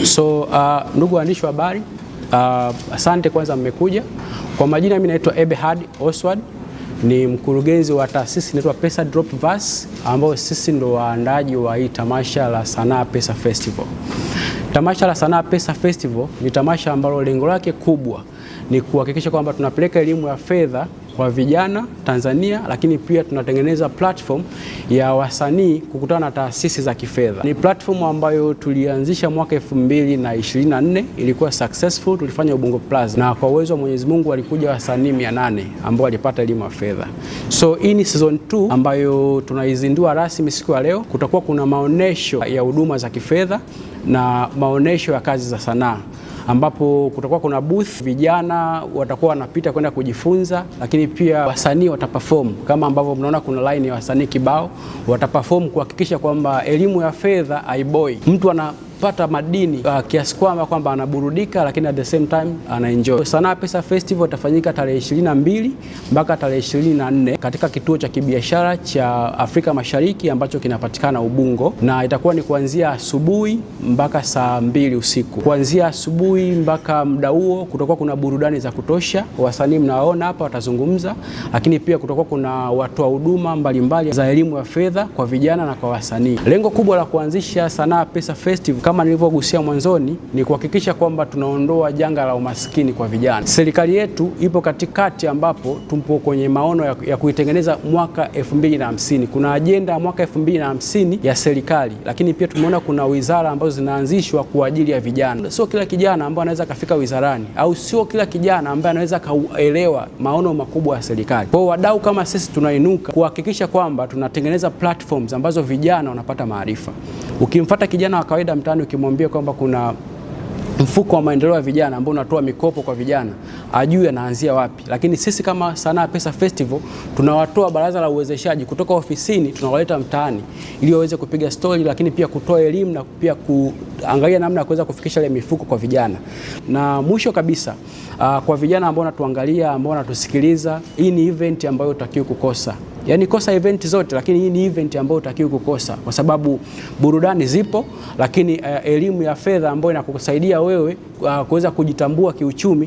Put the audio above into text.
So ndugu waandishi wa habari, asante kwanza mmekuja. Kwa majina mimi naitwa Eberhard Oswald, ni mkurugenzi wa taasisi inaitwa Pesa Drop Verse, ambao sisi ndo waandaji wa hii tamasha la sanaa Pesa Festival. Tamasha la sanaa Pesa Festival ni tamasha ambalo lengo lake kubwa ni kuhakikisha kwamba tunapeleka elimu ya fedha kwa vijana Tanzania, lakini pia tunatengeneza platform ya wasanii kukutana na taasisi za kifedha. Ni platform ambayo tulianzisha mwaka 2024, ilikuwa successful, tulifanya Ubungo Plaza, na kwa uwezo wa Mwenyezi Mungu walikuja wasanii 800 ambao walipata elimu ya fedha. So hii ni season 2 ambayo tunaizindua rasmi siku ya leo. Kutakuwa kuna maonesho ya huduma za kifedha na maonesho ya kazi za sanaa, ambapo kutakuwa kuna booth, vijana watakuwa wanapita kwenda kujifunza, lakini pia wasanii wataperform. Kama ambavyo mnaona kuna line ya wasanii kibao, wataperform kuhakikisha kwamba elimu ya fedha haiboi. Mtu anapata madini kiasi kwamba anaburudika, lakini at the same time anaenjoy. Sanaa Pesa Festival itafanyika tarehe 22 mpaka tarehe 24 katika kituo cha kibiashara cha Afrika Mashariki ambacho kinapatikana Ubungo, na itakuwa ni kuanzia asubuhi mpaka saa 2 usiku. Kuanzia asubuhi mpaka muda huo kutakuwa kuna burudani za kutosha. Wasanii mnaona hapa watazungumza, lakini pia kutakuwa kuna watoa huduma mbalimbali za elimu ya fedha kwa vijana na kwa wasanii. Lengo kubwa la kuanzisha Sanaa Pesa Festival, kama nilivyogusia mwanzoni, ni kuhakikisha kwamba tunaondoa janga la umaskini kwa vijana. Serikali yetu ipo katikati, ambapo tupo kwenye maono ya kuitengeneza mwaka 2050. Kuna ajenda ya mwaka 2050 ya serikali, lakini pia tumeona kuna wizara ambazo zinaanzishwa kwa ajili ya vijana. Sio kila kijana ambaye anaweza kafika wizarani, au sio kila kijana ambaye anaweza kaelewa maono makubwa ya serikali. Kwa wadau kama sisi tunainuka kuhakikisha kwamba tunatengeneza platforms ambazo vijana wanapata maarifa. Ukimfuata kijana wa kawaida mtaani ukimwambia kwamba kuna mfuko wa maendeleo ya vijana ambao unatoa mikopo kwa vijana, ajue anaanzia wapi. Lakini sisi kama Sanaa Pesa Festival tunawatoa baraza la uwezeshaji kutoka ofisini, tunawaleta mtaani ili waweze kupiga story, lakini pia kutoa elimu na pia kuangalia namna ya kuweza kufikisha ile mifuko kwa vijana. Na mwisho kabisa, kwa vijana ambao wanatuangalia, ambao wanatusikiliza, hii ni event ambayo hutakiwi kukosa. Yaani kosa event zote, lakini hii ni event ambayo hutakiwi kukosa, kwa sababu burudani zipo, lakini elimu ya fedha ambayo inakusaidia wewe kuweza kujitambua kiuchumi